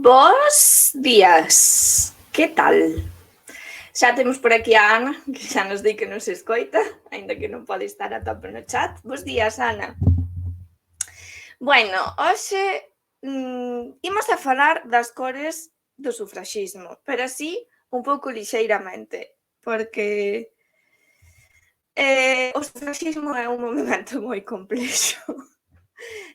Bos días, que tal? Xa temos por aquí a Ana, que xa nos di que nos escoita, aínda que non pode estar a tope no chat. Bos días, Ana. Bueno, hoxe imos a falar das cores do sufraxismo, pero así un pouco lixeiramente, porque o sufraxismo é un movimento moi complexo.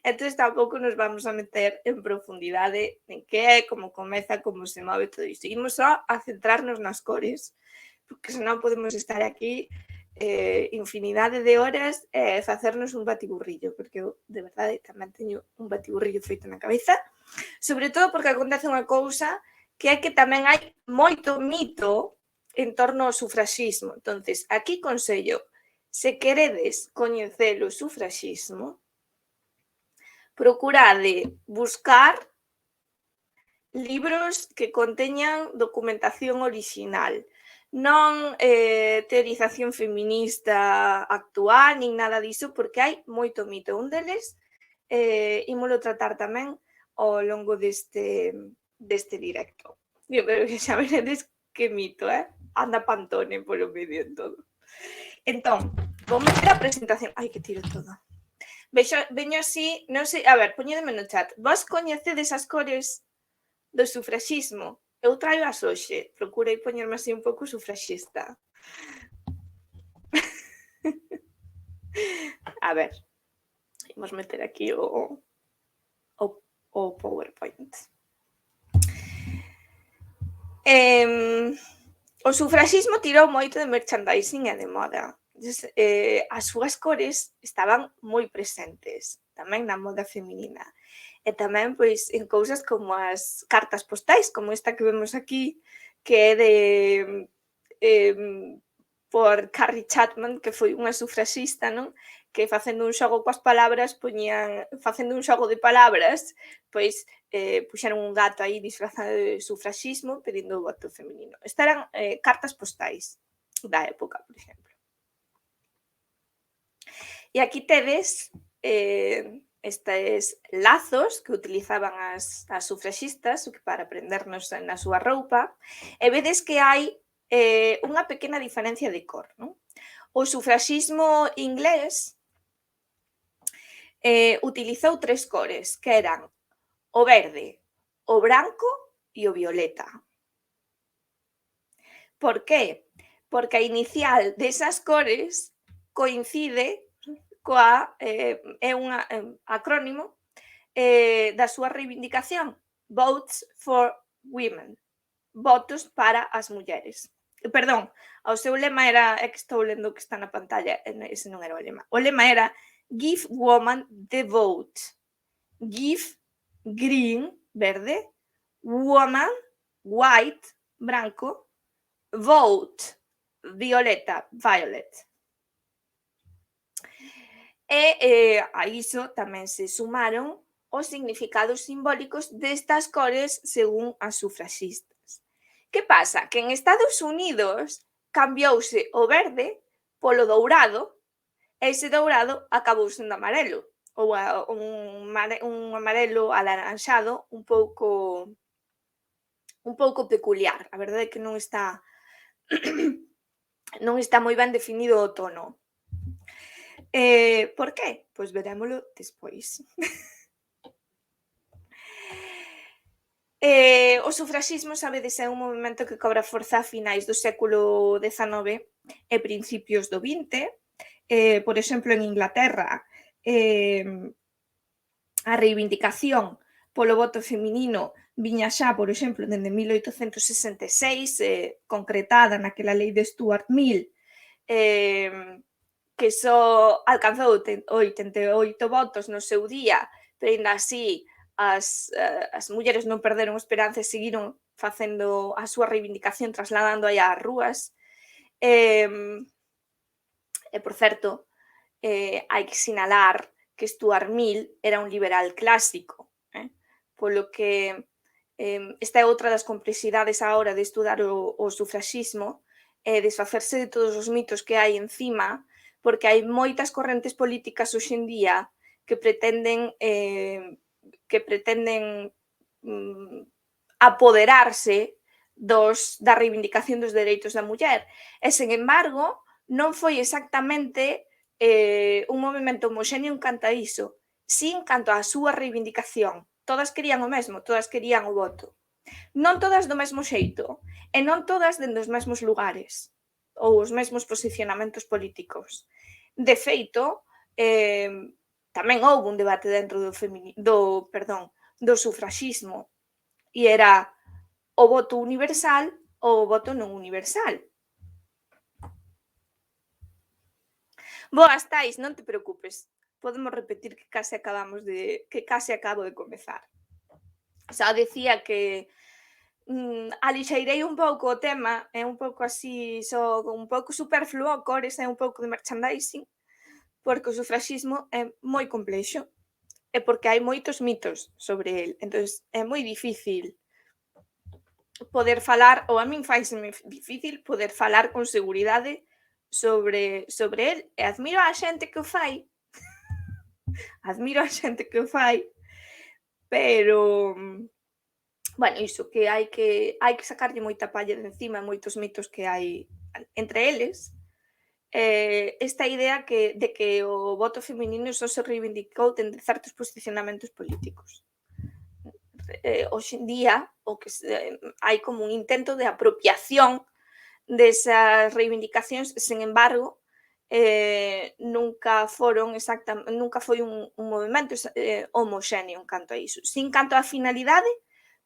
Entón, tampouco nos vamos a meter en profundidade en que é, como comeza, como se move todo isto. Imos só a centrarnos nas cores, porque senón podemos estar aquí infinidade de horas e facernos un batiburrillo, porque eu, de verdade, tamén teño un batiburrillo feito na cabeza, sobre todo porque acontece unha cousa que é que tamén hai moito mito en torno ao sufraxismo. Entonces, aquí consello, Se queredes coñecer o sufraxismo, procurade buscar libros que conteñan documentación orixinal, non teorización feminista actual, nin nada diso, porque hai moito mito. Un deles ímolo tratar tamén ao longo deste directo. Pero que xa veredes que mito, anda Pantone polo medio en todo. Entón, vou meter a presentación. Ai, que tiro todo. Veño así, non sei, a ver, poñedeme no chat. Vos coñecedes as cores do sufraxismo? Eu traio as hoxe. Procurei poñerme así un pouco sufraxista. A ver, imos meter aquí o PowerPoint. O sufraxismo tirou moito de merchandising e de moda. As súas cores estaban moi presentes tamén na moda feminina e tamén pois en cousas como as cartas postais, como esta que vemos aquí, que é de por Carrie Chapman, que foi unha sufraxista, non? Que facendo un xogo coas palabras facendo un xogo de palabras, pois puxeron un gato aí disfrazado de sufraxismo pedindo o voto feminino. Estas eran cartas postais da época, por exemplo. E aquí tedes estes lazos que utilizaban as sufraxistas para prendernos na súa roupa, e vedes que hai unha pequena diferencia de cor, non? O sufraxismo inglés utilizou 3 cores, que eran o verde, o branco e o violeta. Por qué? Porque a inicial desas cores coincide coa é un acrónimo da súa reivindicación, Votes for Women, votos para as mulleres. Perdón, o seu lema era, é que estou lendo que está na pantalla, ese non era o lema. O lema era Give woman the vote. Give, green, verde, woman, white, branco, vote, violeta, violet. E a iso tamén se sumaron os significados simbólicos destas cores según as sufraxistas. Que pasa? Que en Estados Unidos cambiouse o verde polo dourado e ese dourado acabou sendo amarelo ou un amarelo alaranxado un pouco peculiar. A verdade é que non está moi ben definido o tono. Por qué? Pois verémolo despois. O sufraxismo, sabedes, é un movemento que cobra forza a finais do século XIX e principios do XX. Por exemplo, en Inglaterra, a reivindicación polo voto feminino viña xa, por exemplo, dende 1866, concretada naquela lei de Stuart Mill, que só alcanzou 88 votos no seu día, pero ainda así as mulleres non perderon esperanza e seguiron facendo a súa reivindicación, trasladando aí ás rúas. E, por certo, hai que sinalar que Stuart Mill era un liberal clásico, polo que esta é outra das complexidades á hora de estudar o sufraxismo, desfacerse de todos os mitos que hai encima, porque hai moitas correntes políticas hoxe en día que pretenden apoderarse das reivindicación dos dereitos da muller. E, sen embargo, non foi exactamente un movimento homoxéneo en canto a iso, si en canto á súa reivindicación. Todas querían o mesmo, todas querían o voto. Non todas do mesmo xeito, e non todas dende os mesmos lugares ou os mesmos posicionamentos políticos. De feito, tamén houve un debate dentro do sufraxismo, e era o voto universal ou o voto non universal. Boas, Tais, non te preocupes. Podemos repetir que case acabo de comezar. Xa decía que alixeirei un pouco o tema, é un pouco así, un pouco superfluo, cores e un pouco de merchandising, porque o sufraxismo é moi complexo e porque hai moitos mitos sobre el. Entonces é moi difícil poder falar, ou a min faiseme difícil poder falar con seguridade sobre el, e admiro a xente que o fai, admiro a xente que o fai, pero, bueno, iso, que hai que sacarlle moita palla de encima, moitos mitos que hai entre eles, esta idea de que o voto feminino só se reivindicou dende certos posicionamentos políticos. Hoxe en día o que hai como un intento de apropiación desas reivindicacións, sen embargo, nunca foi un movemento homoxéneo en canto a iso. Si en canto á finalidade,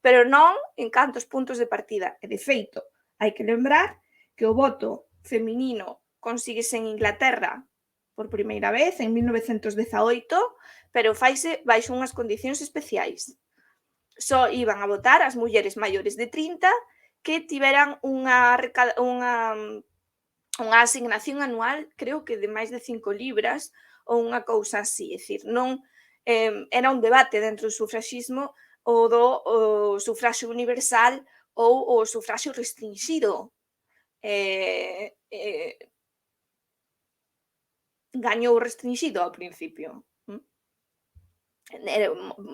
pero non en canto aos puntos de partida. E, de feito, hai que lembrar que o voto feminino consíguese en Inglaterra por primeira vez en 1918, pero faise baixo unhas condicións especiais. Só iban a votar as mulleres maiores de 30 que tiveran unha asignación anual, creo que de máis de 5 libras ou unha cousa así, é dicir, non era un debate dentro do sufraxismo o sufraxio universal ou o sufraxio restrinxido. Gañou o restrinxido ao principio.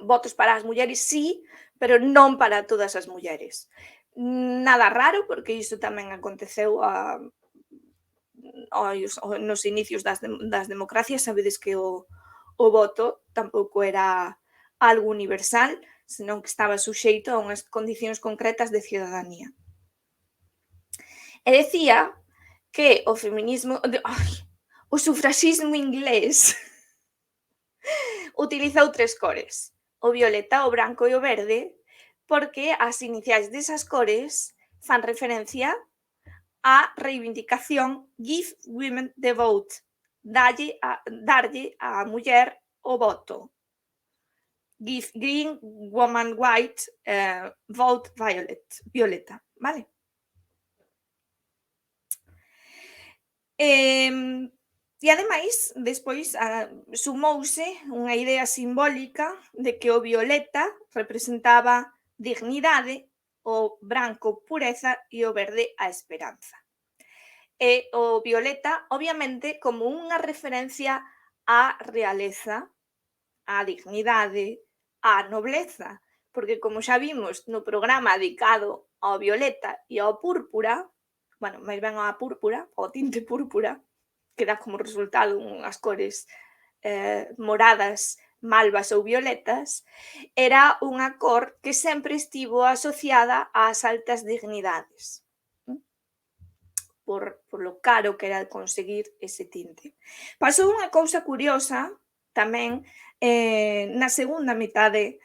Votos para as mulleres sí, pero non para todas as mulleres. Nada raro, porque iso tamén aconteceu nos inicios das democracias. Sabedes que o voto tampouco era algo universal, senón que estaba suxeito a unhas condicións concretas de cidadanía. E decía que o sufraxismo inglés utilizou 3 cores, o violeta, o branco e o verde, porque as iniciais desas cores fan referencia á reivindicación Give Women the Vote, darlle á muller o voto. Give green, woman white, vote violeta, vale? E ademais, despois sumouse unha idea simbólica de que o violeta representaba dignidade, o branco pureza e o verde a esperanza. E o violeta, obviamente, como unha referencia á realeza, á dignidade, á nobleza, porque como xa vimos no programa dedicado ao violeta e ao púrpura, bueno, máis ben á púrpura, ao tinte púrpura, que dá como resultado unhas cores moradas, malvas ou violetas, era unha cor que sempre estivo asociada ás altas dignidades, por lo caro que era conseguir ese tinte. Pasou unha cousa curiosa tamén na segunda metade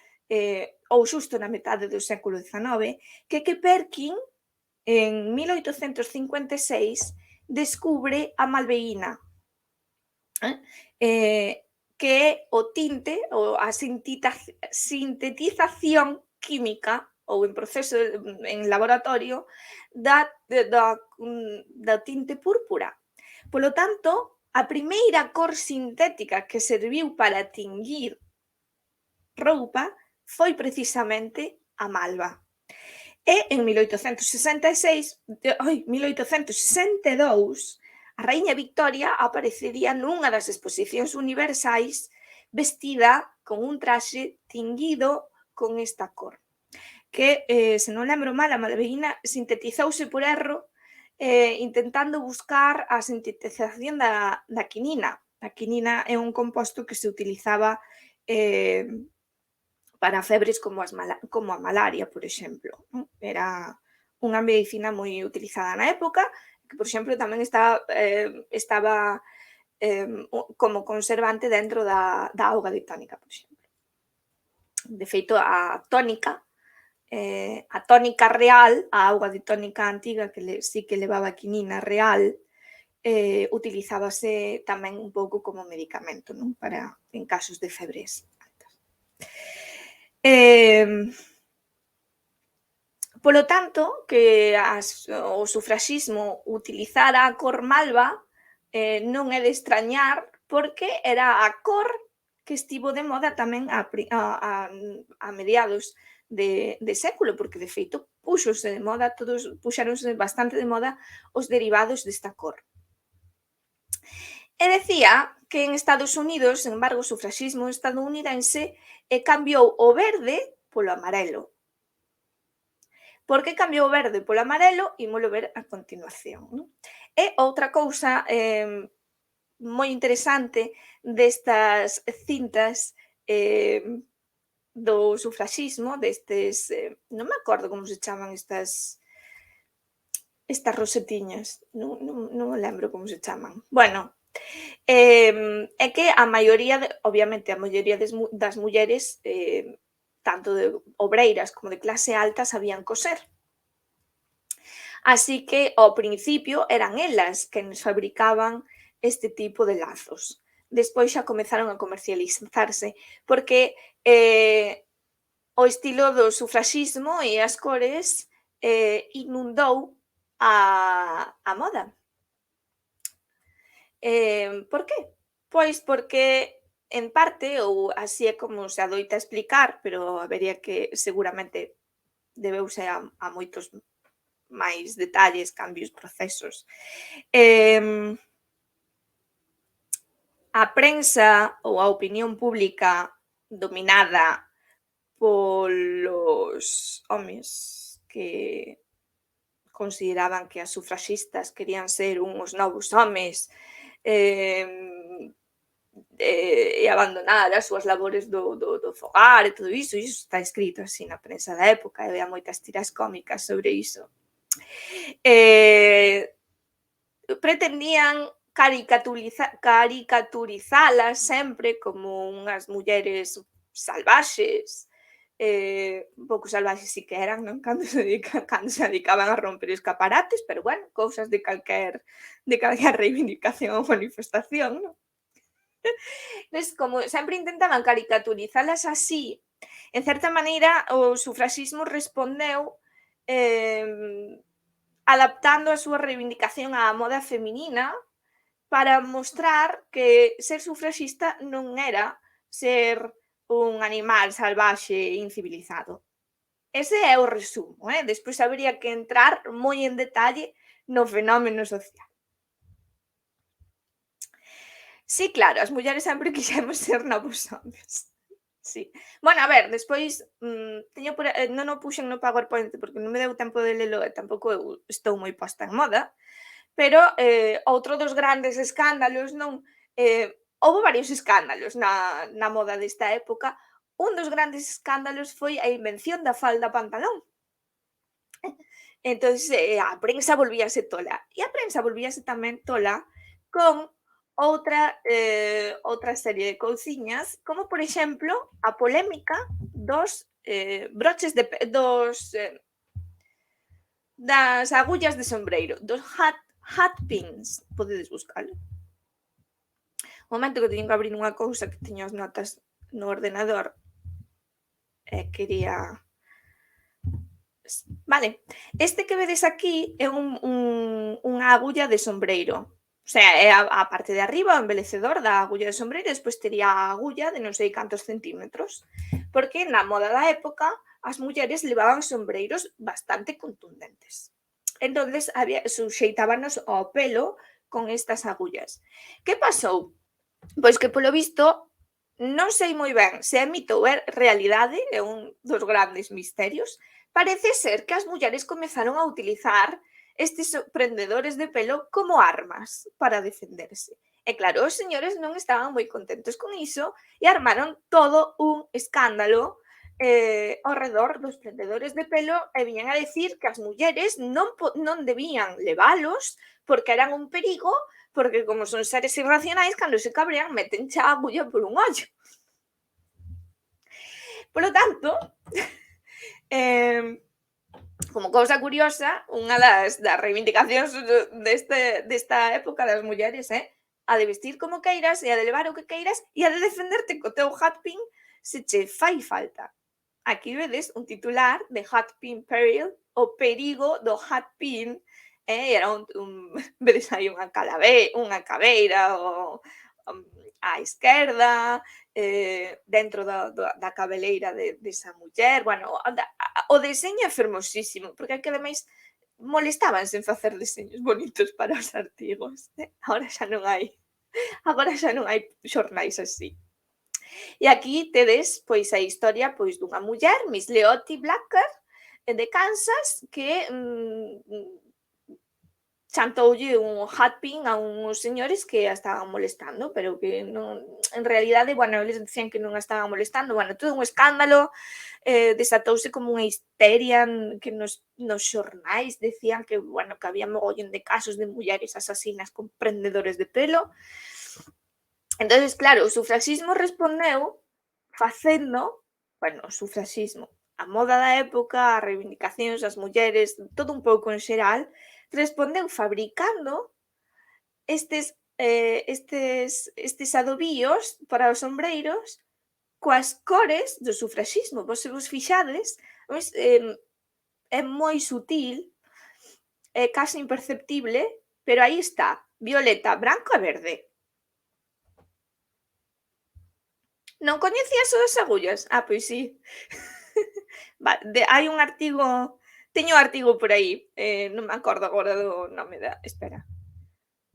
ou xusto na metade do século XIX, que Perkin en 1856 descubre a malveína, que é o tinte ou a sintetización química ou en proceso en laboratorio do tinte púrpura. Polo tanto, a primeira cor sintética que serviu para tinguir roupa foi precisamente a malva. E en 1862, a raíña Victoria aparecería nunha das exposicións universais vestida con un traxe tinguido con esta cor, que, se non lembro mal, a malveína sintetizouse por erro intentando buscar a sintetización da quinina. A quinina é un composto que se utilizaba para febres como a malaria, por exemplo. Era unha medicina moi utilizada na época, que, por exemplo, tamén estaba como conservante dentro da auga de tónica, por exemplo. De feito, a tónica real, a auga de tónica antiga, que sí que levaba quinina real, utilizábase tamén un pouco como medicamento, non? En casos de febres altas. Polo tanto, que o sufraxismo utilizara a cor malva non é de extrañar porque era a cor que estivo de moda tamén a mediados de século, porque de feito puxose de moda, puxéronse bastante de moda os derivados desta cor. E decía que en Estados Unidos, sen embargo, o sufraxismo estadounidense cambiou o verde polo amarelo. Por que cambiou o verde polo amarelo? Ímolo ver a continuación. Non? E outra cousa moi interesante destas cintas do sufraxismo, destes, non me acordo como se chaman estas rosetiñas, non me lembro como se chaman. Bueno, é que a maioría, obviamente, a maioría das mulleres, tanto de obreiras como de clase alta, sabían coser. Así que, ao principio, eran elas quen fabricaban este tipo de lazos. Despois xa comezaron a comercializarse, porque o estilo do sufraxismo e as cores inundou a moda. Por que? Pois porque, en parte, ou así é como se adoita explicar, pero habería que seguramente debeuse a moitos máis detalles, cambios, procesos. A prensa ou a opinión pública dominada polos homes que consideraban que as sufraxistas querían ser uns novos homes e abandonar as súas labores do fogar e todo iso está escrito así na prensa da época, e había moitas tiras cómicas sobre iso. Pretendían caricaturizalas sempre como unhas mulleres salvaxes, un pouco salvaxes si que eran, non? Cando se dedicaban a romper escaparates, pero bueno, cousas de calquer reivindicación ou manifestación, non? Entonces, como sempre intentaban caricaturizalas así, en certa maneira o sufraxismo respondeu adaptando a súa reivindicación á moda feminina para mostrar que ser sufraxista non era ser un animal salvaxe e incivilizado. Ese é o resumo, despois habería que entrar moi en detalle no fenómeno social. Sí, claro, as mulleres sempre quixemos ser novos homes. Sí. Bueno, a ver, despois, teño non o puxen no PowerPoint porque non me deu tempo de lelo e tampouco eu estou moi posta en moda, pero outro dos grandes escándalos, non, houbo varios escándalos na moda desta época. Un dos grandes escándalos foi a invención da falda pantalón. Entonces, a prensa volvíase tola. E a prensa volvíase tamén tola con outra serie de cousiñas, como por exemplo, a polémica dos broches das agullas de sombreiro, dos hat pins, podedes buscalo. Un momento que teño que abrir unha cousa que teño as notas no ordenador e quería... Vale, este que vedes aquí é unha agulla de sombreiro. O sea, é a parte de arriba, o embelecedor da agulla de sombreiro, e despois tería a agulla de non sei cantos centímetros. Porque na moda da época as mulleres levaban sombreiros bastante contundentes. Entonces, suxeitábanos ao pelo con estas agullas. Que pasou? Pois que, polo visto, non sei moi ben se é mito ou é realidade, é un dos grandes misterios. Parece ser que as mulleres comezaron a utilizar estes prendedores de pelo como armas para defenderse. E claro, os señores non estaban moi contentos con iso e armaron todo un escándalo ao redor dos prendedores de pelo e viñan a decir que as mulleres non debían levalos porque eran un perigo, porque como son seres irracionais, cando se cabrean, meten xa a agulla por un ollo. Polo tanto, como cousa curiosa, unha das reivindicacións desta época das mulleres é a de vestir como queiras e a de levar o que queiras e a de defenderte co teu hat pin se che fai falta. aquí vedes un titular de Hat Pin Peril, o perigo do Hat Pin, era vedes aí unha cabeira á esquerda, dentro da cabeleira desa muller, bueno, o deseño é fermosísimo, porque aquí ademais molestábanse en facer deseños bonitos para os artigos, agora xa non hai xornais así. E aquí tedes, pois, a historia, pois, dunha muller, Miss Leotie Blacker, de Kansas, que chantoulle un hat pin a uns señores que a estaban molestando, pero que non, en realidade, bueno, eles dicían que non a estaban molestando, bueno, todo un escándalo, desatouse como unha histeria que nos xornais decían que, bueno, que había mogollón de casos de mulleres asasinas con prendedores de pelo. Entonces, claro, o sufraxismo respondeu facendo, bueno, o sufraxismo, a moda da época, as reivindicacións das mulleres, todo un pouco en xeral, respondeu fabricando estes adobios para os ombreiros coas cores do sufraxismo. Vos se vos fixades, pois, é moi sutil, é case imperceptible, pero aí está, violeta, branco e verde. Non coñecías o das agullas? Ah, pois sí. Hai un artigo, teño o artigo por aí, non me acordo agora do nome da, espera.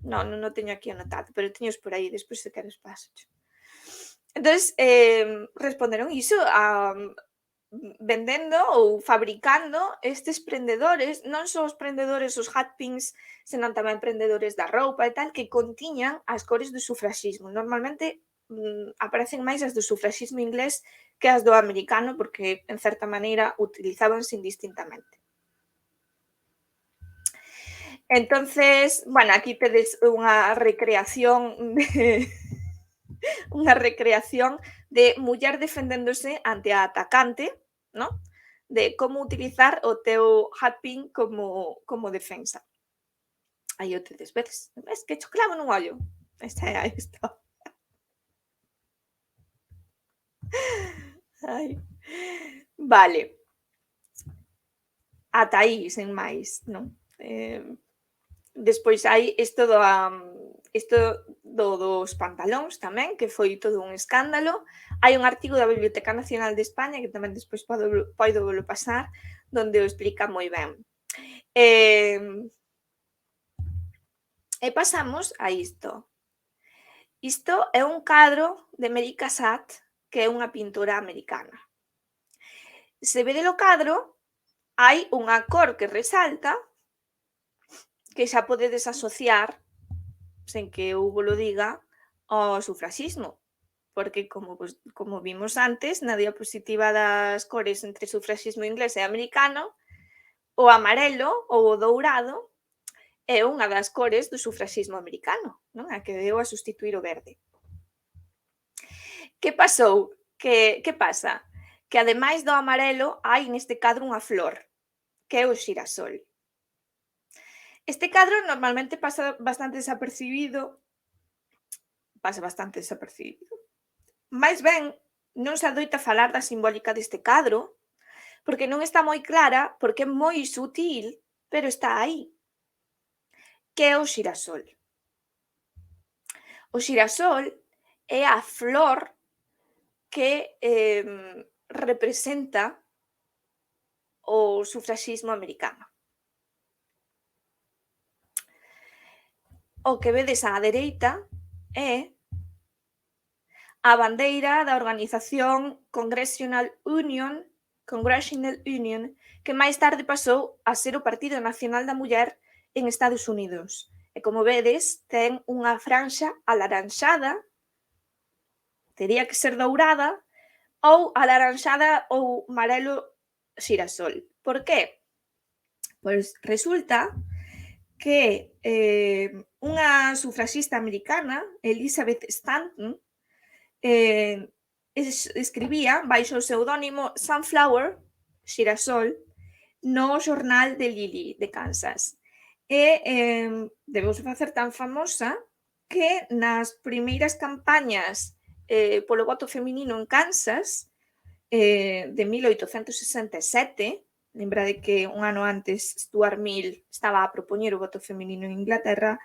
Non o teño aquí anotado, pero teños por aí, despois se queres pásocho. Entonces, responderon iso vendendo ou fabricando estes prendedores, non só os prendedores, os hat pins, senón tamén prendedores da roupa e tal, que contiñan as cores do sufraxismo. Normalmente aparecen máis as do sufraxismo inglés que as do americano, porque en certa maneira utilizábanse indistintamente. Entonces, bueno, aquí tedes unha recreación de muller defendéndose ante a atacante, ¿no? De como utilizar o teu hat pin como defensa. Aí o tedes, ves que cho clavo nun ollo. Aí está. Ai. Vale. Ata aí, sen máis, non? Despois hai isto dos pantalóns tamén, que foi todo un escándalo. Hai un artigo da Biblioteca Nacional de España, que tamén despois podo volo pasar, donde o explica moi ben. E pasamos a isto. Isto é un cadro de Mary Cassatt, que é unha pintora americana. Se vede o cadro, hai unha cor que resalta, que xa podedes asociar, sen que eu volo diga, ao sufraxismo, porque como vimos antes, na diapositiva das cores entre sufraxismo inglés e americano, o amarelo ou o dourado é unha das cores do sufraxismo americano, non? A que deu a sustituir o verde. Que pasou? Que pasa? Que ademais do amarelo hai neste cadro unha flor, que é o xirasol. Este cadro normalmente pasa bastante desapercibido, máis ben non se adoita falar da simbólica deste cadro, porque non está moi clara, porque é moi sutil, pero está aí, que é o xirasol. O xirasol é a flor que representa o sufraxismo americano. O que vedes á dereita é a bandeira da organización Congressional Union, que máis tarde pasou a ser o Partido Nacional da Muller en Estados Unidos. E como vedes, ten unha franxa alaranxada, tería que ser dourada, ou alaranxada ou amarelo xirasol. Por que? Pois resulta que unha sufraxista americana, Elizabeth Stanton, escribía baixo o pseudónimo Sunflower, xirasol, no xornal de Lily, de Kansas. E debeuse facer tan famosa que nas primeiras campañas polo voto feminino en Kansas, de 1867. Lembrade que un ano antes Stuart Mill estaba a propoñer o voto feminino en Inglaterra.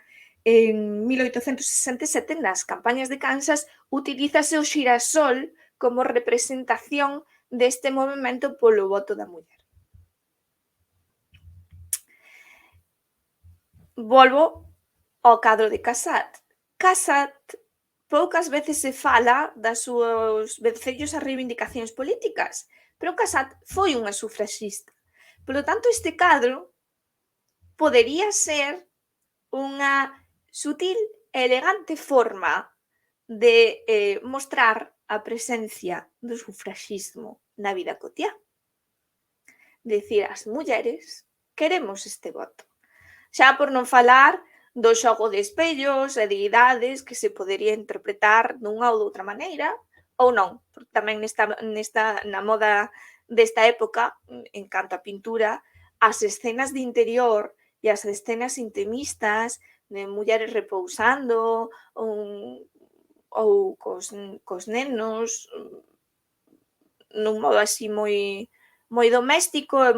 En 1867, nas campañas de Kansas, utilízase o xirasol como representación deste movemento polo voto da muller. Volvo ao cadro de Casat. Casat poucas veces se fala das súas vencellos as reivindicacións políticas, pero Casat foi unha sufraxista. Polo tanto, este cadro podería ser unha sutil e elegante forma de mostrar a presencia do sufraxismo na vida cotiá. Dicir, as mulleres queremos este voto. Xa por non falar do xogo de espellos e de idades que se podería interpretar dunha ou doutra maneira, ou non, porque tamén na moda desta época, en canto a pintura, as escenas de interior e as escenas intimistas de mulleres repousando ou cos nenos nun modo así moi doméstico e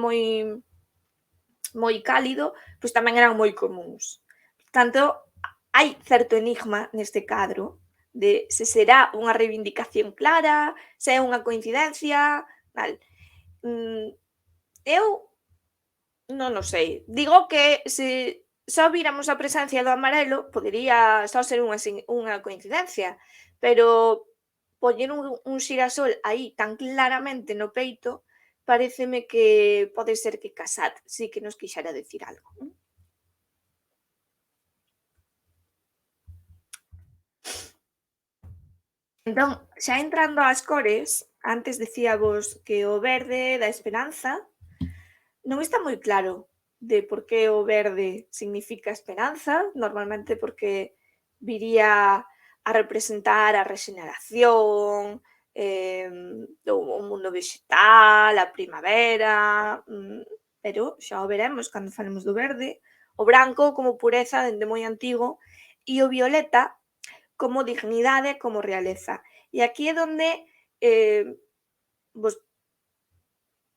moi cálido, pois tamén eran moi comúns. Por tanto, hai certo enigma neste cadro de se será unha reivindicación clara, se é unha coincidencia, tal. Eu non o sei. Digo que se só víramos a presencia do amarelo, podería só ser unha coincidencia, pero poñer un xirasol aí tan claramente no peito, paréceme que pode ser que Casat sí que nos quixera decir algo, non? Entón, xa entrando ás cores, antes dicíavos que o verde da esperanza, non está moi claro de por que o verde significa esperanza, normalmente porque viría a representar a rexeneración, o mundo vexetal, a primavera, pero xa o veremos cando falemos do verde, o branco como pureza dende moi antigo e o violeta como dignidade, como realeza. E aquí é donde vos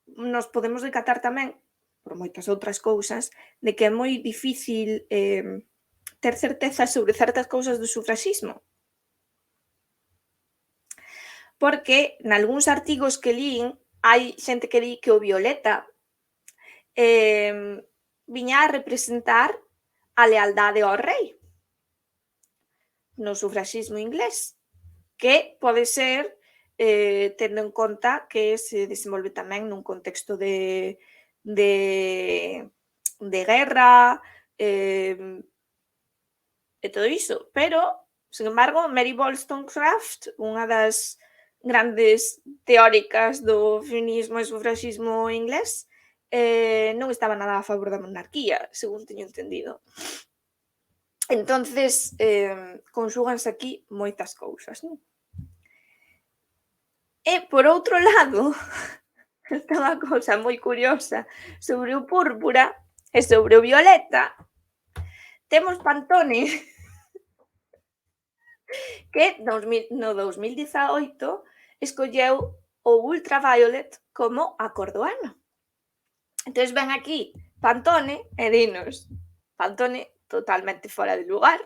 nos podemos decatar tamén, por moitas outras cousas, de que é moi difícil ter certeza sobre certas cousas do sufraxismo. Porque nalgúns artigos que lín hai xente que di que o violeta viña a representar a lealdade ao rei no sufraxismo inglés, que pode ser tendo en conta que se desenvolve tamén nun contexto de guerra e todo iso. Pero, sen embargo, Mary Wollstonecraft, unha das grandes teóricas do feminismo e sufraxismo inglés, non estaba nada a favor da monarquía, según teño entendido. Entonces, conxúganse aquí moitas cousas, non? E, por outro lado, esta é unha cousa moi curiosa sobre o púrpura e sobre o violeta, temos Pantone que no 2018 escolleu o ultraviolet como a cor do ano. Entón ven aquí Pantone e dinos, Pantone totalmente fora de lugar.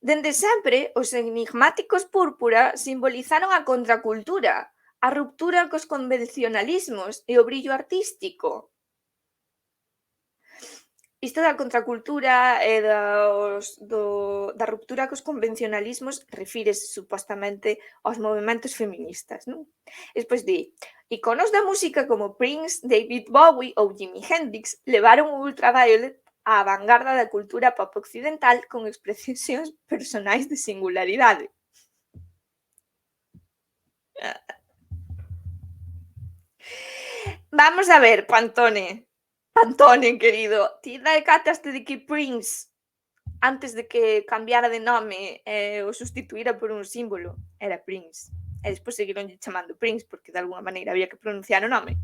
Dende sempre, os enigmáticos púrpura simbolizaron a contracultura, a ruptura cos convencionalismos e o brillo artístico. Isto da contracultura e da ruptura cos convencionalismos refírese supostamente aos movementos feministas, non? Despois di, iconos da música como Prince, David Bowie ou Jimi Hendrix levaron o ultraviolet á vanguarda da cultura pop occidental con expresións personais de singularidade. Vamos a ver, Pantone, querido, ti decataste de que Prince, antes de que cambiara de nome o sustituíra por un símbolo, era Prince. E despois seguiron chamando Prince porque de alguna maneira había que pronunciar o nome.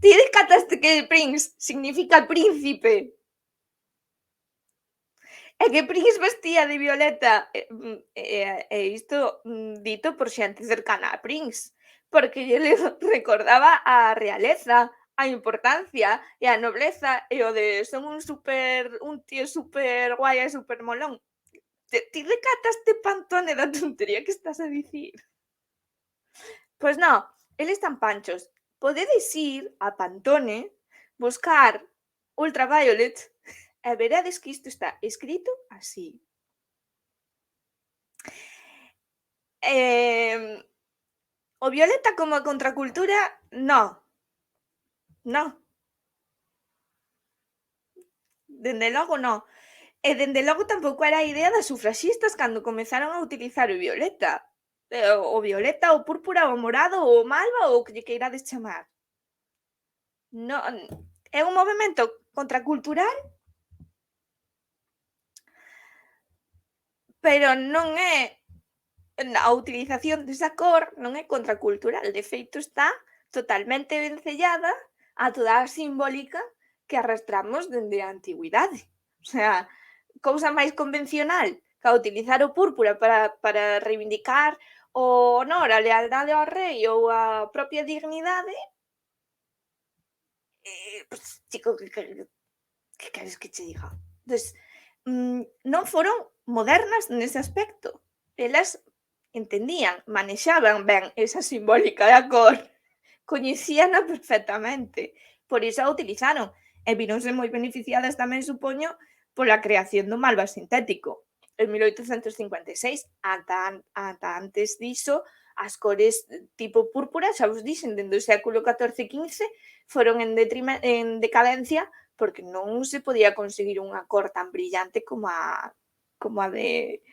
Ti decataste que Prince significa príncipe. É que Prince vestía de violeta, isto, dito por xente cercana a Prince, porque lle recordaba a realeza, a importancia e a nobleza e o de son un tío super guai e super molón. Ti recataste Pantone da tontería que estás a dicir? Pois non, eles están panchos. Podedes ir a Pantone, buscar Ultraviolet e veredes que isto está escrito así. O violeta como contracultura, no. No, dende logo no. E dende logo tampouco era a idea das sufraxistas cando comezaron a utilizar o violeta. O violeta, o púrpura, o morado, o malva ou o que lle queirades chamar. Non, é un movemento contracultural, pero non é a utilización desa cor non é contracultural, de feito está totalmente vencellada a toda a simbólica que arrastramos dende a antigüidade. O sea, cousa máis convencional ca utilizar o púrpura para reivindicar o honor, a lealdade ao rei ou a propia dignidade, pois, chico, que queres que che diga? Pois, non foron modernas nese aspecto. Elas entendían, manexaban ben esa simbólica da cor, coñecíana perfectamente, por iso a utilizaron e víronse moi beneficiadas tamén, supoño, pola creación do malva sintético. En 1856, ata antes diso, as cores tipo púrpura, xa vos dixen, dende o século XIV-XV, foron en decadencia porque non se podía conseguir unha cor tan brillante como a de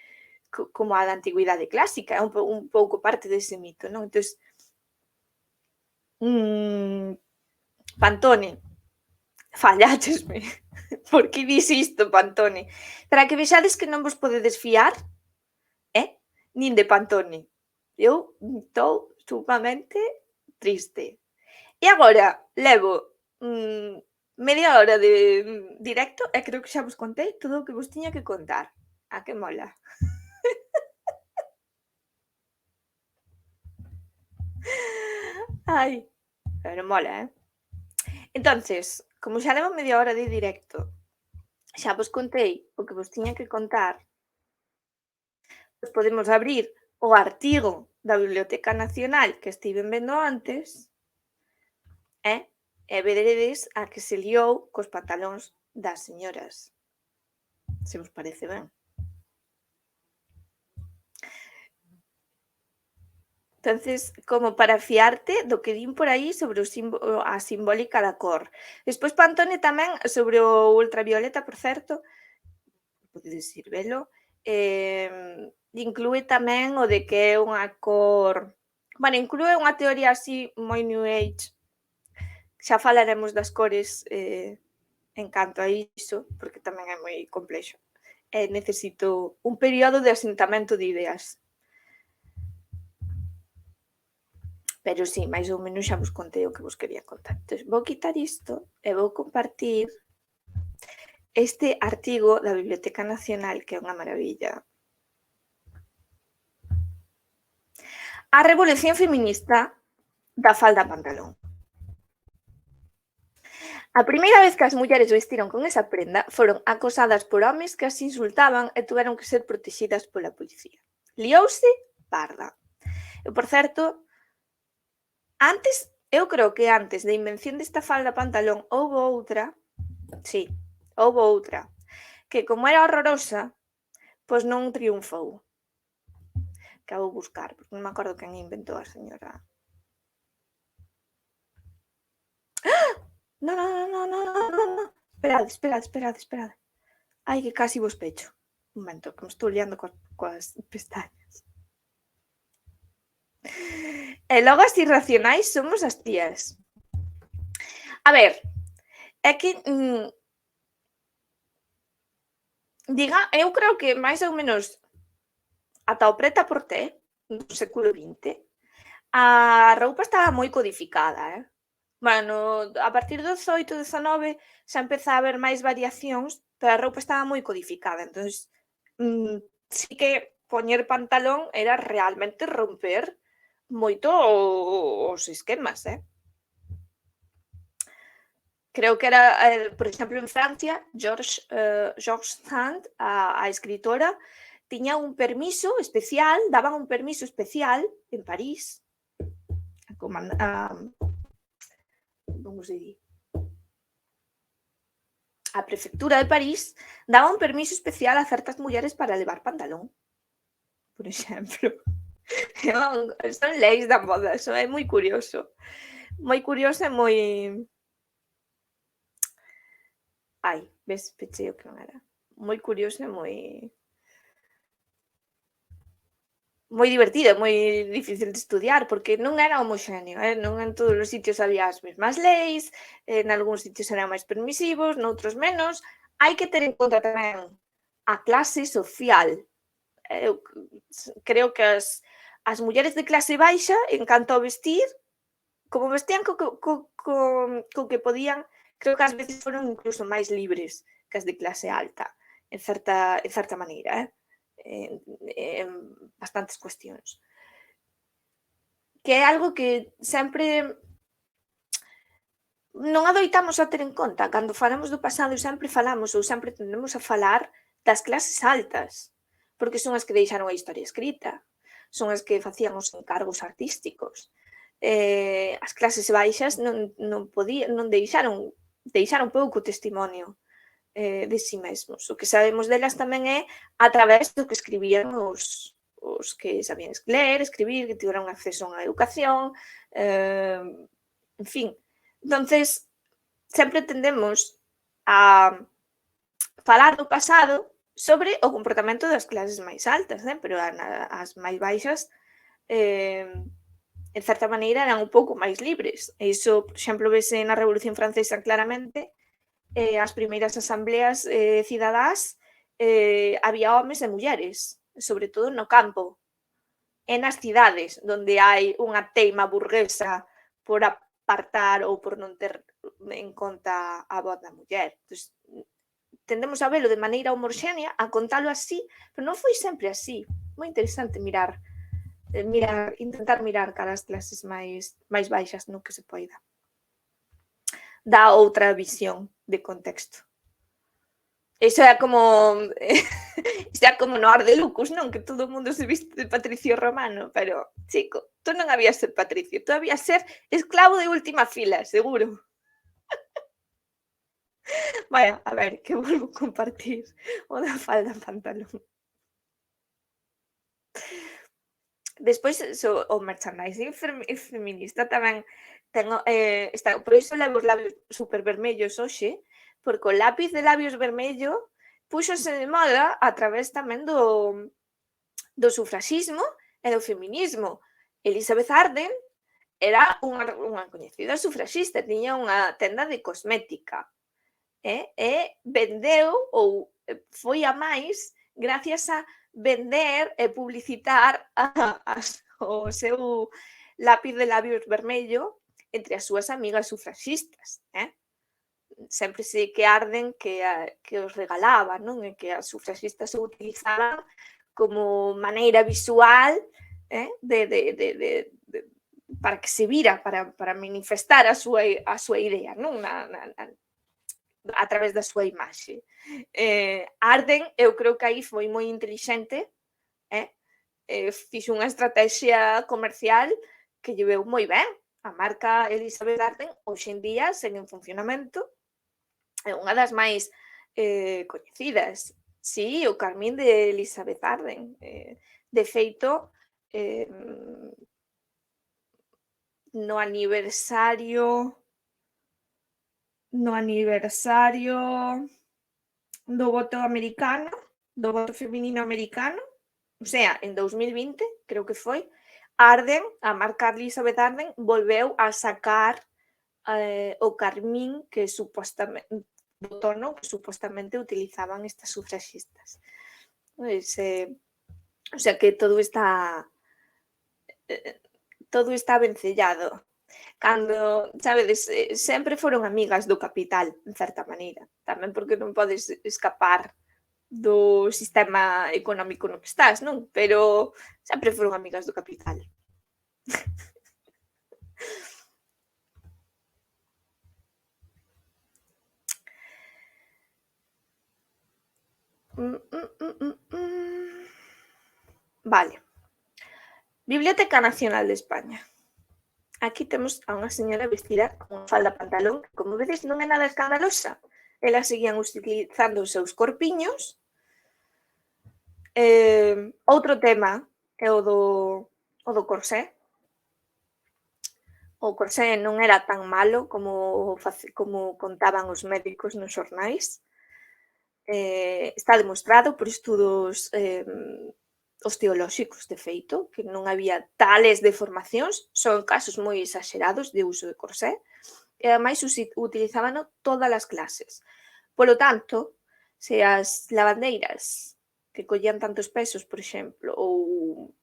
como a da antigüidade clásica, é un pouco parte dese mito, non? Entonces, Pantone, falláchesme. Por que dis isto, Pantone? Para que vexades que non vos podedes fiar, nin de Pantone. Eu estou sumamente triste. E agora levo media hora de directo e creo que xa vos contei todo o que vos tiña que contar. A que mola? Ai, pero mola, Entonces, como xa levo media hora de directo, xa vos contei o que vos tiña que contar, pois podemos abrir o artigo da Biblioteca Nacional que estiven vendo antes, e veredes a que se liou cos pantalóns das señoras. Se vos parece ben. Entonces, como para fiarte do que din por aí sobre a simbólica da cor. Despois Pantone tamén sobre o ultravioleta, por certo, podedes ir velo, inclúe tamén o de que é unha cor, bueno, inclúe unha teoría así moi New Age, xa falaremos das cores en canto a iso, porque tamén é moi complexo. Necesito un período de asentamento de ideas. Pero sí, máis ou menos xa vos contei o que vos quería contar. Entón, vou quitar isto e vou compartir este artigo da Biblioteca Nacional, que é unha maravilla. A revolución feminista da falda pantalón. A primeira vez que as mulleres vestiron con esa prenda foron acosadas por homes que as insultaban e tuveron que ser protexidas pola policía. Liouse parda. E, por certo, eu creo que antes da invención desta falda pantalón houbo outra, que como era horrorosa, pois non triunfou. Que a vou buscar, porque non me acordo quen inventou a señora. No. Esperade. Ai, que casi vos pecho. Un momento, que me estou liando coas pestañas. E logo as irracionais somos as tías. A ver, é que eu creo que máis ou menos ata o preta porter do século XX a roupa estaba moi codificada, Bueno, a partir do 18, 19 xa empeza a haber máis variacións, pero a roupa estaba moi codificada, entonces, sí que poñer pantalón era realmente romper moito os esquemas, Creo que era, por exemplo, en Francia, George Sand, a escritora, tiña un permiso especial, daban un permiso especial en París, como se di? A prefectura de París daba un permiso especial a certas mulleres para levar pantalón, por exemplo. Son leis da moda, eso é moi curioso. Moi curioso e moi... Ai, ves, pechei o que non era. Moi curioso e moi divertido, moi difícil de estudiar, porque non era homoxéneo, non en todos os sitios había as mesmas leis, en algúns sitios eran máis permisivos, noutros menos. Hai que ter en conta tamén a clase social. Eu creo que as mulleres de clase baixa, en canto ao vestir, como vestían co que podían, creo que ás veces foron incluso máis libres que as de clase alta, en certa maneira, en bastantes cuestións. Que é algo que sempre non adoitamos a ter en conta. Cando falamos do pasado sempre falamos ou sempre tendemos a falar das clases altas, porque son as que deixaron a historia escrita, son as que facían os encargos artísticos. As clases baixas non deixaron pouco testimonio de si mesmos. O que sabemos delas tamén é a través do que escribían os que sabían ler, escribir, que tiveron acceso a unha educación, en fin. Entonces, sempre tendemos a falar do pasado sobre o comportamento das clases máis altas, pero as máis baixas, en certa maneira, eran un pouco máis libres. E iso, por exemplo, vese na Revolución Francesa claramente, as primeiras asambleas cidadás, había homes e mulleres, sobre todo no campo. E nas cidades, donde hai unha teima burguesa por apartar ou por non ter en conta a voz da muller. Entón, tendemos a velo de maneira homoxénea, a contalo así, pero non foi sempre así. Moi interesante intentar mirar cara as clases máis baixas no que se poida. Dá outra visión de contexto. Iso é como no Ar de Lucus, non? Que todo o mundo se viste de Patricio Romano, pero, chico, tú non habías ser Patricio, tú habías ser esclavo de última fila, seguro. Vaya, a ver, que volvo compartir o da falda en pantalón. Despois, o merchandising feminista tamén por iso levo os labios super vermellos hoxe, porque o lápiz de labios vermello púxose de moda a través tamén do sufraxismo e do feminismo. Elizabeth Arden era unha coñecida sufraxista, tiña unha tenda de cosmética, e vendeu ou foi a máis gracias a vender e publicitar o seu lápiz de labios vermello entre as súas amigas sufraxistas, sempre sei que Arden que os regalaba, non? E que as sufraxistas o utilizaban como maneira visual para que se vira, para manifestar a súa idea, non? A través da súa imaxe. Arden, eu creo que aí foi moi intelixente, fixo unha estrategia comercial que lle veu moi ben. A marca Elizabeth Arden hoxe en día segue en funcionamento, é unha das máis coñecidas. Sí, o carmín de Elizabeth Arden. De feito, no aniversario do voto americano, do voto feminino americano, o sea, en 2020, creo que foi, Arden, a marca Elizabeth Arden, volveu a sacar o carmín que supostamente do tono que supostamente utilizaban estas sufraxistas. O sea que todo está vencellado. Cando, sabedes, sempre foron amigas do capital, en certa maneira. Tamén porque non podes escapar do sistema económico no que estás, non? Pero sempre foron amigas do capital. Vale. Biblioteca Nacional de España. Aquí temos a unha señora vestida con falda pantalón, que, como vedes, non é nada escandalosa. Elas seguían utilizando os seus corpiños. Outro tema é o do corsé. O corsé non era tan malo como contaban os médicos nos xornais. Está demostrado por estudos osteolóxicos, de feito, que non había tales deformacións, son casos moi exaxerados de uso de corsé, e ademais utilizábano todas as clases. Polo tanto, se as lavandeiras que collían tantos pesos, por exemplo, ou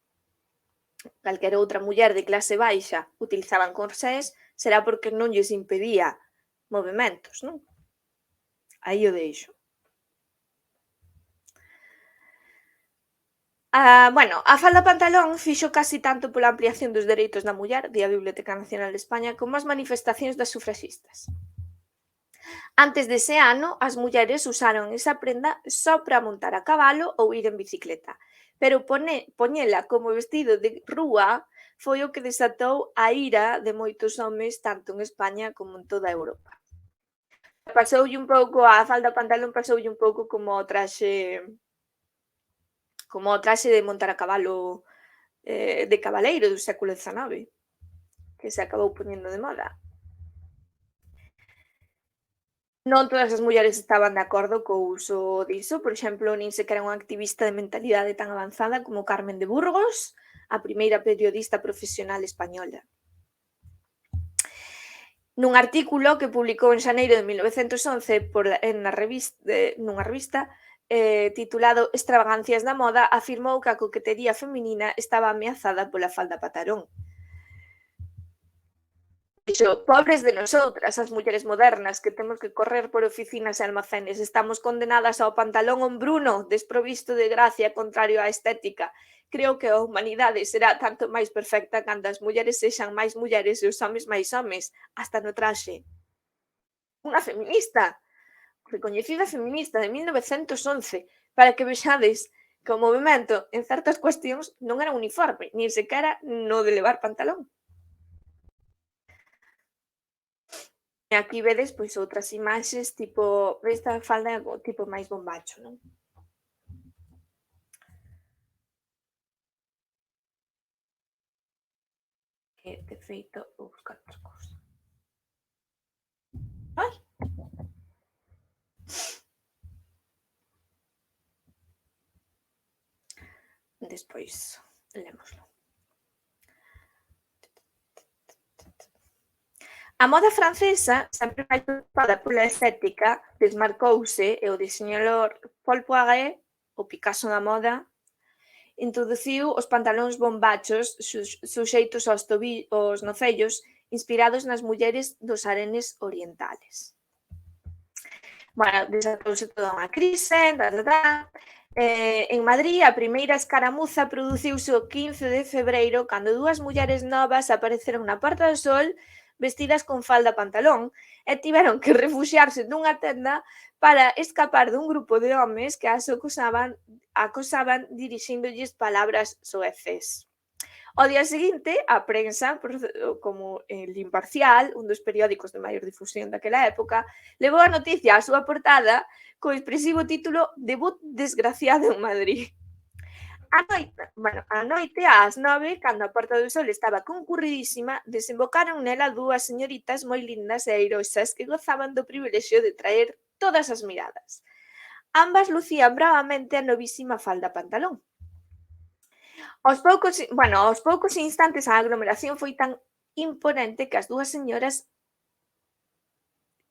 calquera outra muller de clase baixa utilizaban corsés, será porque non lles impedía movementos, non? Aí o deixo. Bueno, a falda pantalón fixo casi tanto pola ampliación dos dereitos da muller, di a Biblioteca Nacional de España, como as manifestacións das sufraxistas. Antes dese ano, as mulleres usaron esa prenda só para montar a cabalo ou ir en bicicleta, pero poñela como vestido de rúa foi o que desatou a ira de moitos homes tanto en España como en toda Europa. Pasoulle un pouco, a falda pantalón pasoulle un pouco como o traxe de montar a cabalo de cabaleiro do século XIX, que se acabou poñendo de moda. Non todas as mulleres estaban de acordo co uso diso, por exemplo, nin sequera unha activista de mentalidade tan avanzada como Carmen de Burgos, a primeira periodista profesional española. Nun artículo que publicou en xaneiro de 1911 nunha revista titulado Extravagancias da moda, afirmou que a coquetería feminina estaba ameazada pola falda pantalón. Dixo, pobres de nosoutras, as mulleres modernas, que temos que correr por oficinas e almacenes, estamos condenadas ao pantalón hombruno, desprovisto de gracia, contrario á estética. Creo que a humanidade será tanto máis perfecta cando as mulleres sexan máis mulleres e os homes máis homes, hasta no traxe. Unha feminista, recoñecida feminista de 1911, para que vexades que o movimento en certas cuestións non era uniforme, nin sequera no de levar pantalón. E aquí vedes pois outras imaxes, tipo, esta falda tipo máis bombacho, non? Que, de feito, vou buscar outra cousa. Ai! Despois lémoslo. A moda francesa, sempre máis preocupada pola estética, desmarcouse e o diseñador Paul Poiret, o Picasso da moda, introduciu os pantalóns bombachos suxeitos aos nocellos, inspirados nas mulleres dos harenes orientales. Bueno, desatouse toda unha crise, en Madrid a primeira escaramuza produciuse o 15 de febreiro, cando dúas mulleres novas apareceron na Porta do Sol vestidas con falda pantalón e tiveron que refuxiarse nunha tenda para escapar dun grupo de homes que as acosaban dirixíndolles palabras soeces. Ao día seguinte, a prensa, como El Imparcial, un dos periódicos de maior difusión daquela época, levou a noticia á súa portada co expresivo título Debut desgraciado en Madrid. A noite ás 9, cando a Porta do Sol estaba concurridísima, desembocaron nela dúas señoritas moi lindas e airosas que gozaban do privilexio de traer todas as miradas. Ambas lucían bravamente a novísima falda pantalón. Aos poucos instantes a aglomeración foi tan imponente que as dúas señoras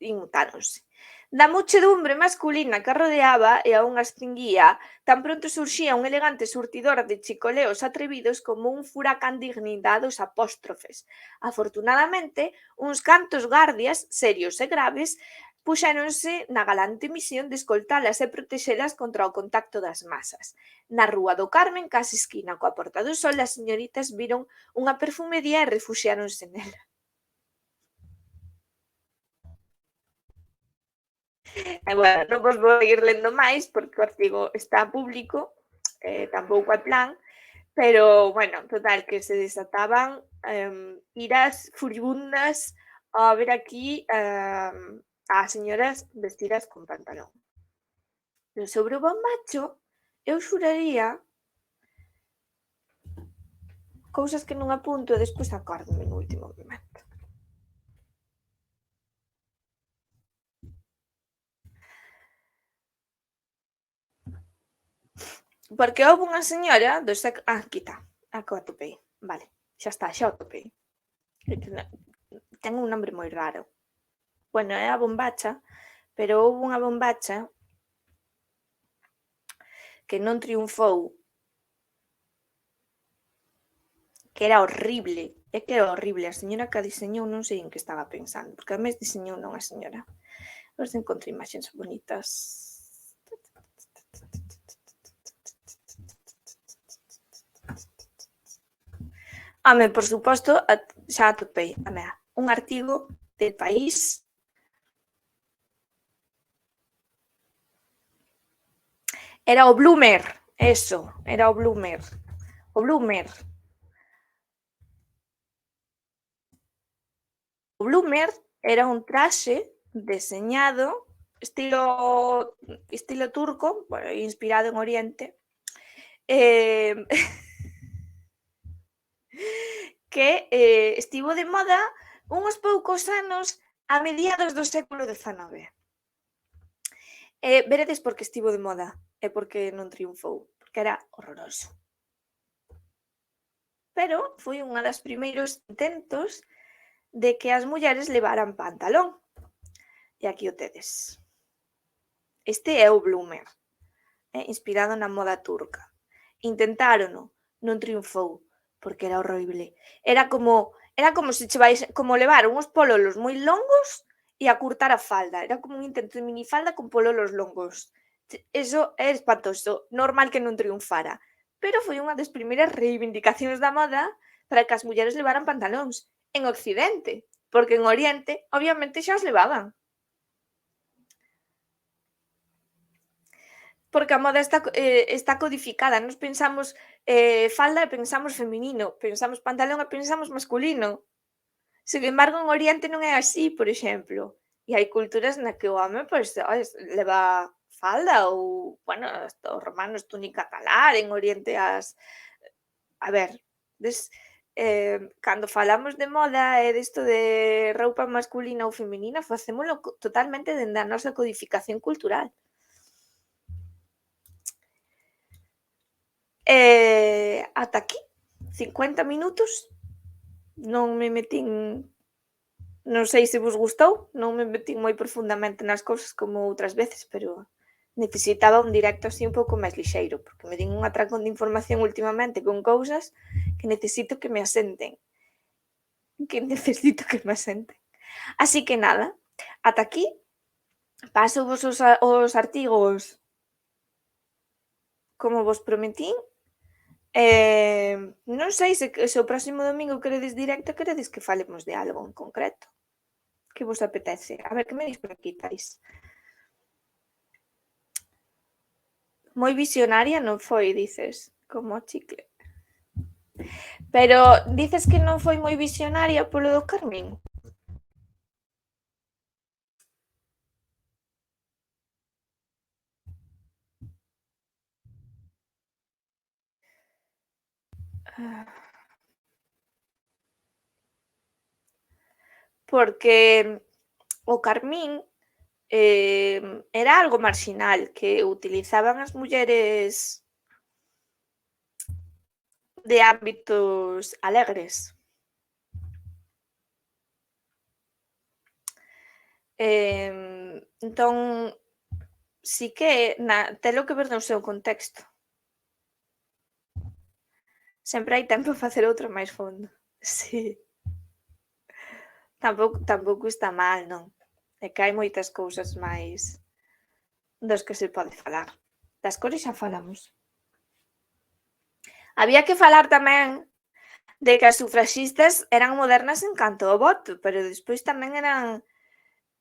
inmutáronse. Da muchedumbre masculina que a rodeaba e aún as cinguía, tan pronto surxía un elegante surtidor de chicoleos atrevidos como un furacán de ignidados apóstrofes. Afortunadamente, uns cantos gardias, serios e graves, puxéronse na galante misión de escoltalas e protexelas contra o contacto das masas. Na Rúa do Carmen, case esquina coa Porta do Sol, as señoritas viron unha perfumería e refuxiáronse nela. Bueno, non vos vou ir lendo máis porque o artigo está público, tampouco é plan, pero, bueno, total, que se desataban iras furibundas a ver aquí as señoras vestidas con pantalón. Pero sobre o bombacho, eu xuraría cousas que non apunto e despois acórdome no último momento. Porque houve unha señora do aquí está, que o atopei, vale, xa está, xa o atopei. Ten un nombre moi raro. Bueno, é a bombacha, pero houve unha bombacha que non triunfou, que era horrible, é que era horrible. A señora que a diseñou non sei en que estaba pensando, porque a mes diseñou non a señora. A ver se encontro imaxes bonitas. Por suposto, xa atopei, un artigo del País. Era o Bloomer, eso, era o Bloomer. O Bloomer. O Bloomer era un traxe deseñado estilo turco, bueno, inspirado en Oriente, que estivo de moda uns poucos anos a mediados do século XIX. Veredes por que estivo de moda e por que non triunfou, porque era horroroso. Pero foi unha das primeiros intentos de que as mulleres levaran pantalón. E aquí o tedes. Este é o Bloomer, inspirado na moda turca. Intentárono, non triunfou, porque era horrible. Era como se che vais, como levar uns pololos moi longos e acurtar a falda. Era como un intento de minifalda con pololos longos. Eso é espantoso, normal que non triunfara. Pero foi unha das primeiras reivindicacións da moda para que as mulleres levaran pantalóns en Occidente, porque en Oriente, obviamente, xa os levaban. Porque a moda está codificada, nos pensamos falda e pensamos feminino, pensamos pantalón e pensamos masculino. Sen embargo, en Oriente non é así, por exemplo. E hai culturas na que o home, leva falda ou, bueno, hasta os romanos túnica talar, en Oriente a ver, cando falamos de moda e disto de roupa masculina ou feminina, facémolo totalmente dende a nosa codificación cultural. Ata aquí, 50 minutos, non me metín, non sei se vos gustou, non me metín moi profundamente nas cousas como outras veces, pero necesitaba un directo así un pouco máis lixeiro, porque me din un atracón de información últimamente con cousas que necesito que me asenten. Así que nada, ata aquí, paso vos os artigos como vos prometín. Non sei se o próximo domingo queredes directo, queredes que falemos de algo en concreto. Que vos apetece? A ver, que me dis por aquí, Tais? Moi visionaria non foi, dices, como o chicle. Pero dices que non foi moi visionaria polo do Carmín? Porque o Carmín era algo marxinal que utilizaban as mulleres de ámbitos alegres. Entón, si que telo que ver no seu contexto. Sempre hai tempo a facer outro máis fondo. Sí. Tampouco está mal, non? É que hai moitas cousas máis das que se pode falar. Das cores xa falamos. Había que falar tamén de que as sufraxistas eran modernas en canto ao voto, pero despois tamén eran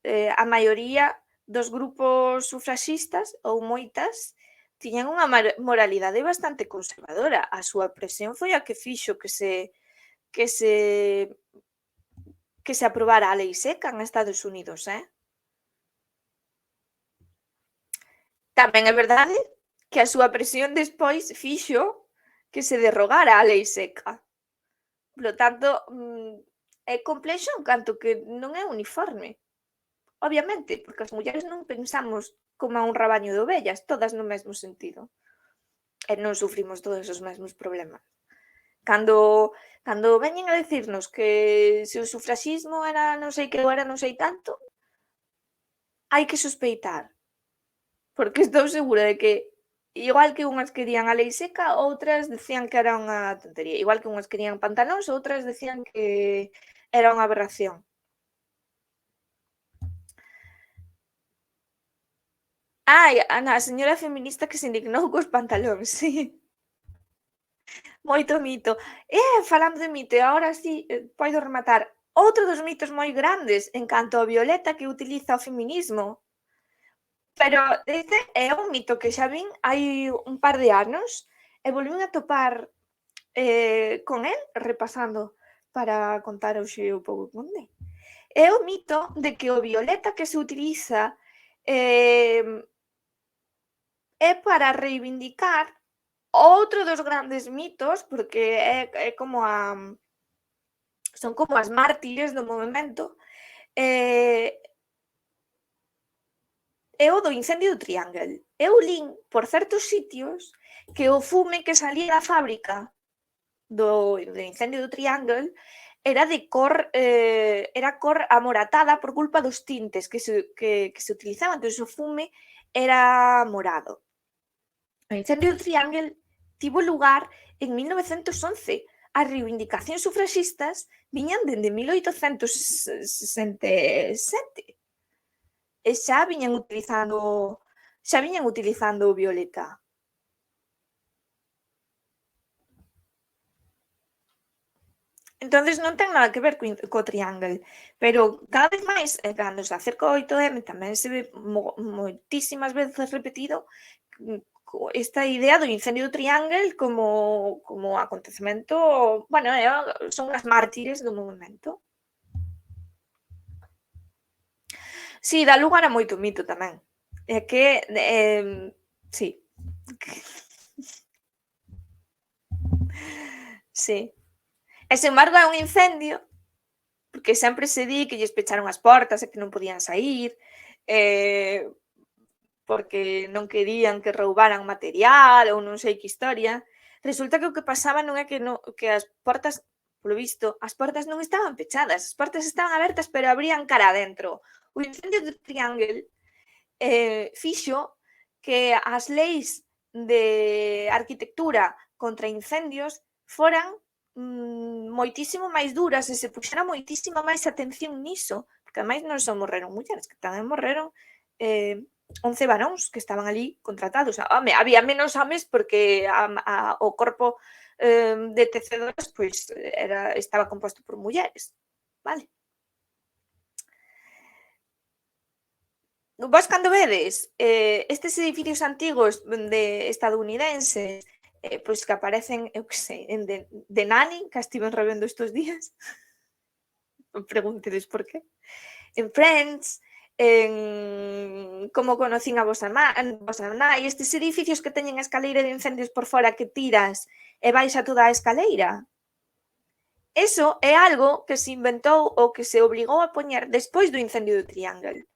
a maioría dos grupos sufraxistas, ou moitas, tiñan unha moralidade bastante conservadora. A súa presión foi a que fixo que se que se aprobara a lei seca en Estados Unidos, Tamén é verdade que a súa presión despois fixo que se derrogara a lei seca. Polo tanto, é complexo en canto que non é uniforme. Obviamente, porque as mulleres non pensamos como a un rabaño de ovellas, todas no mesmo sentido. E non sufrimos todos os mesmos problemas. Cando veñen a decirnos que se o sufraxismo era non sei que ou era non sei tanto, hai que sospeitar. Porque estou segura de que igual que unhas querían a lei seca, outras decían que era unha tontería. Igual que unhas querían pantalóns, outras decían que era unha aberración. Ai, a señora feminista que se indignou cos pantalóns, sí. Moito mito. Falando de mito, e agora si podo rematar. Outro dos mitos moi grandes en canto ao Violeta que utiliza o feminismo. Pero este é un mito que xa vin hai un par de anos e volvín a topar con el repasando para contar hoxe un pouco con el. É o mito de que o violeta que se utiliza é para reivindicar outro dos grandes mitos, porque é como son como as mártires do movemento, é o do incendio do Triangle. Eu lin por certos sitios que o fume que salía da fábrica do incendio do Triangle era cor amoratada por culpa dos tintes que se utilizaban, entón o fume era morado. O incendio do Triangle tivo lugar en 1911. As reivindicacións sufraxistas viñan dende 1867 e xa viñan utilizando o violeta. Entonces non ten nada que ver co Triangle, pero cada vez máis, cando se acerca o 8M tamén se ve moitísimas veces repetido esta idea do incendio do Triangle como acontecemento, bueno, son as mártires do movemento. Si, dá lugar a moito mito tamén. É que, si. Si. E, sen embargo, é un incendio porque sempre se di que lles pecharon as portas e que non podían saír, porque non querían que roubaran material ou non sei que historia. Resulta que o que pasaba non é que as portas, polo visto, as portas non estaban pechadas, as portas estaban abertas pero abrían cara adentro. O incendio do Triangle fixo que as leis de arquitectura contra incendios foran moitísimo máis duras e se puxera moitísima máis atención niso, porque ademais non só morreron mulleres, que tamén morreron 11 varóns que estaban ali contratados. Home, había menos homes porque o corpo de tecedoras pois estaba composto por mulleres, vale? Vos cando vedes estes edificios antigos estadounidenses pois que aparecen, eu que sei, en The Nanny, que a estiven revendo estes días, non preguntedes por qué, en Friends, en Como conocín a vosa nai, estes edificios que teñen a escaleira de incendios por fora que tiras e baixa toda a escaleira. Eso é algo que se inventou ou que se obrigou a poñer despois do incendio do Triangle.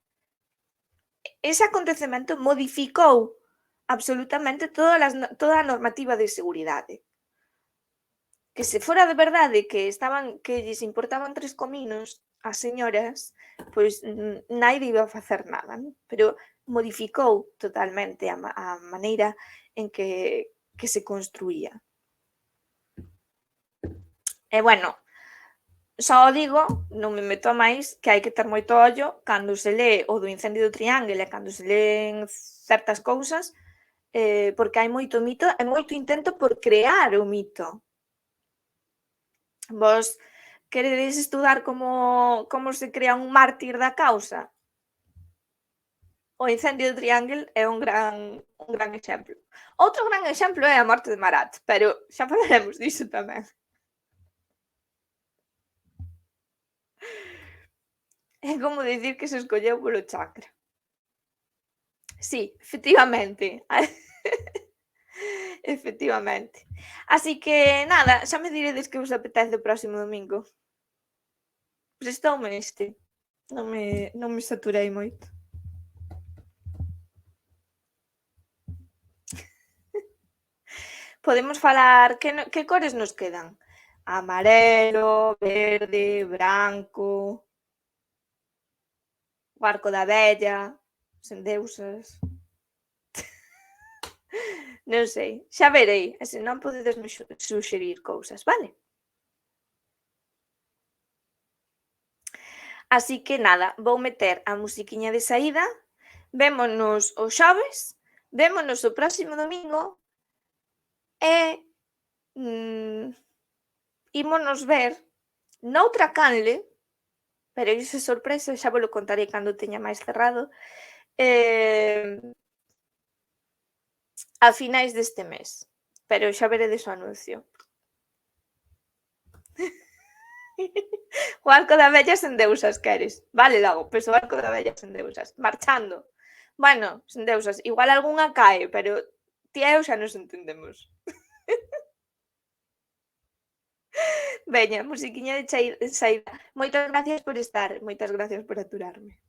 Ese acontecemento modificou absolutamente toda a normativa de seguridade. Que se fora de verdade que lles importaban 3 cominos, as señoras, pois naide iba a facer nada, non? Pero modificou totalmente a maneira en que se construía. E bueno, só o digo, non me meto a máis, que hai que ter moito ollo cando se lee o do incendio do Triángulo e cando se leen certas cousas, porque hai moito mito e moito intento por crear o mito. Vos queredes estudar como se crea un mártir da causa? O incendio do Triángulo é un gran exemplo. Outro gran exemplo é a morte de Marat, pero xa falaremos diso tamén. É como dicir que se escolleu polo chakra. Sí, efectivamente. Efectivamente. Así que nada, xa me diredes que vos apetece o próximo domingo. Prestoume este. Non me saturei moito. Podemos falar que cores nos quedan? Amarelo, verde, branco, o arco da vella, sen deusas. Non sei, xa verei, e se non podedesme suxerir cousas, vale? Así que nada, vou meter a musiquiña de saída, vémonos o xoves, vémonos o próximo domingo e ímonos ver noutra canle, pero iso é sorpresa, xa volo contarei cando teña máis cerrado, a finais deste mes, pero xa veredes o anuncio. O arco da vella sen deusas queres. Vale, logo, pois o arco da vella sen deusas. Marchando. Bueno, sen deusas. Igual algunha cae, pero ti e eu xa nos entendemos. Veña, musiquiña de saída. Moitas gracias por estar, moitas gracias por aturarme.